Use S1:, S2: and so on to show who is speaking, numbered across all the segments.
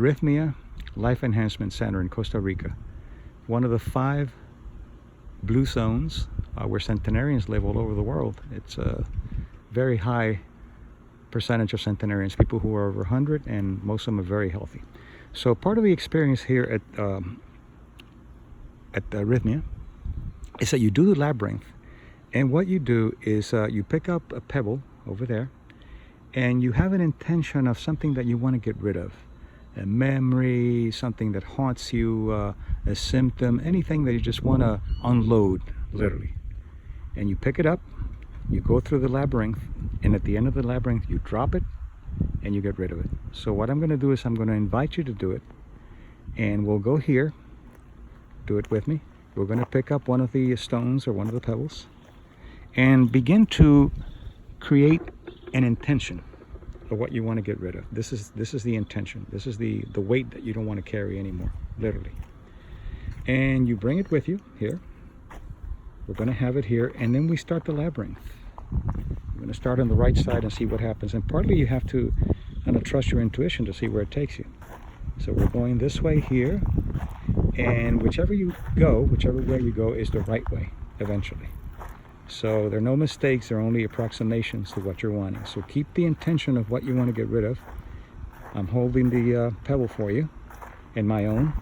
S1: Rythmia Life Enhancement Center in Costa Rica, one of the 5 blue zones where centenarians live all over the world. It's a very high percentage of centenarians, people who are over 100, and most of them are very healthy. So part of the experience here at Rythmia is that you do the labyrinth, and what you do is you pick up a pebble over there, and you have an intention of something that you want to get rid of. A memory, something that haunts you, a symptom, anything that you just want to unload, literally. And you pick it up, you go through the labyrinth, and at the end of the labyrinth, you drop it, and you get rid of it. So what I'm going to do is I'm going to invite you to do it, and we'll go here, do it with me. We're going to pick up one of the stones or one of the pebbles, and begin to create an intention of what you want to get rid of. This is the intention. This is the weight that you don't want to carry anymore, literally. And you bring it with you here. We're going to have it here, and then we start the labyrinth. We're going to start on the right side and see what happens. And partly you have to kind of trust your intuition to see where it takes you. So we're going this way here, and whichever way you go is the right way eventually. So there are no mistakes, there are only approximations to what you're wanting. So keep the intention of what you want to get rid of. I'm holding the pebble for you, and my own.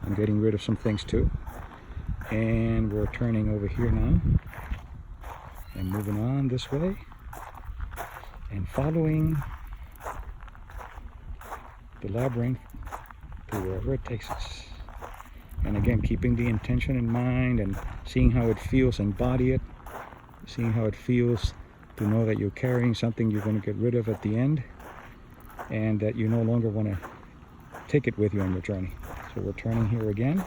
S1: I'm getting rid of some things too. And we're turning over here now, and moving on this way, and following the labyrinth to wherever it takes us. And again, keeping the intention in mind and seeing how it feels, embody it. Seeing how it feels to know that you're carrying something you're going to get rid of at the end, and that you no longer want to take it with you on your journey. So we're turning here again.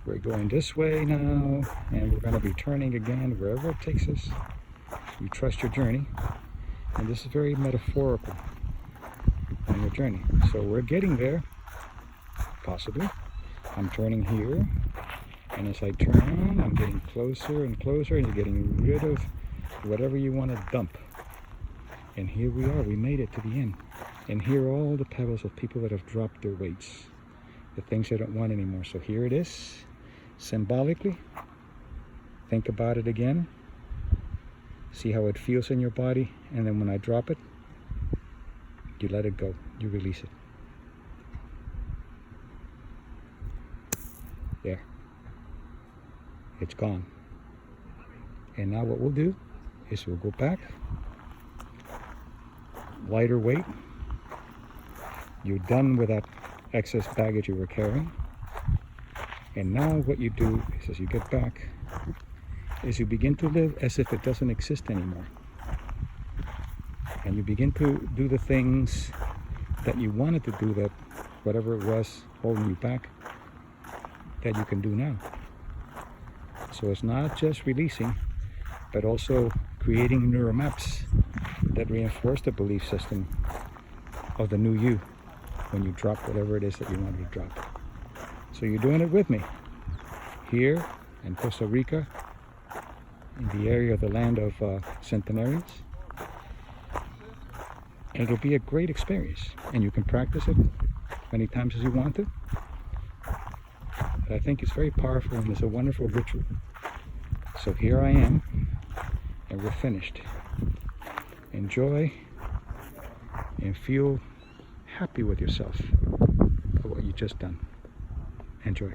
S1: We're going this way now, and we're going to be turning again wherever it takes us. You trust your journey, and this is very metaphorical on your journey. So we're getting there, possibly. I'm turning here. And as I turn, I'm getting closer and closer, and you're getting rid of whatever you want to dump. And here we are, we made it to the end. And here are all the pebbles of people that have dropped their weights, the things they don't want anymore. So here it is, symbolically. Think about it again. See how it feels in your body, and then when I drop it, you let it go, you release it. There. It's gone. And now what we'll do is we'll go back, lighter weight. You're done with that excess baggage you were carrying. And now what you do is, as you get back, is you begin to live as if it doesn't exist anymore. And you begin to do the things that you wanted to do, that whatever it was holding you back, that you can do now. So it's not just releasing, but also creating neural maps that reinforce the belief system of the new you when you drop whatever it is that you wanted to drop. So you're doing it with me here in Costa Rica, in the area of the land of centenarians. And it'll be a great experience, and you can practice it many times as you want to. But I think it's very powerful, and it's a wonderful ritual. So here I am, and we're finished. Enjoy and feel happy with yourself for what you've just done. Enjoy.